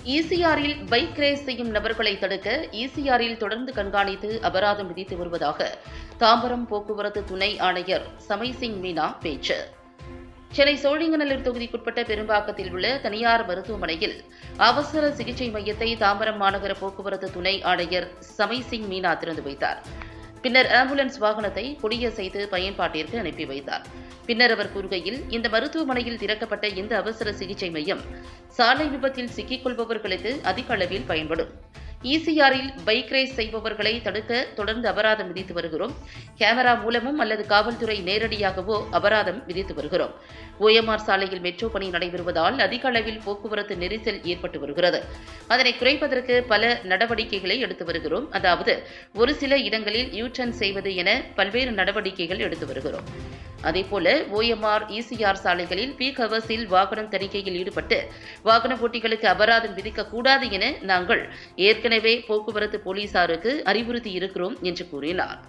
ஈசிஆரில் bike race செய்யும் நபர்களை தடுக்க ஈசிஆரில் தொடர்ந்து கண்காணித்து அபராதம் விதித்து வருவதாக தாம்பரம் போக்குவரத்து துணை ஆணையர் சமைசிங் மீனா பேச்சு. சென்னை சோழிங்கநல்லூர் தொகுதிக்குட்பட்ட பெரும்பாக்கத்தில் உள்ள தனியார் மருத்துவமனையில் அவசர சிகிச்சை மையத்தை தாம்பரம் மாநகர போக்குவரத்து துணை ஆணையர் சமைசிங் மீனா திறந்து வைத்தார். பின்னர் ஆம்புலன்ஸ் வாகனத்தை கொடியசைத்து பயன்பாட்டிற்கு அனுப்பி வைத்தார். பின்னர் அவர் கூறுகையில், இந்த மருத்துவமனையில் திறக்கப்பட்ட இந்த அவசர சிகிச்சை மையம் சாலை விபத்தில் சிக்கிக் கொள்பவர்களுக்கு அதிக அளவில் பயன்படும். ஈசிஆரில் பைக் ரேஸ் செய்பவர்களை தடுக்க தொடர்ந்து அபராதம் விதித்து வருகிறோம். கேமரா மூலமும் அல்லது காவல்துறை நேரடியாகவோ அபராதம் விதித்து வருகிறோம். OMR சாலையில் மெட்ரோ பணி நடைபெறுவதால் அதிக அளவில் போக்குவரத்து நெரிசல் ஏற்பட்டு வருகிறது. அதனை குறைப்பதற்கு பல நடவடிக்கைகளை எடுத்து வருகிறோம். அதாவது ஒரு சில இடங்களில் யூ-டர்ன் செய்வது என பல்வேறு நடவடிக்கைகள் எடுத்து வருகிறோம். அதேபோல OMR, ECR சாலைகளில் பீக் ஹவர்ஸில் வாகனம் தணிக்கையில் ஈடுபட்டு வாகன போட்டிகளுக்கு அபராதம் விதிக்கக்கூடாது என நாங்கள் ஏற்கனவே போக்குவரத்து போலீசாருக்கு அறிவுறுத்தி இருக்கிறோம் என்று கூறினார்.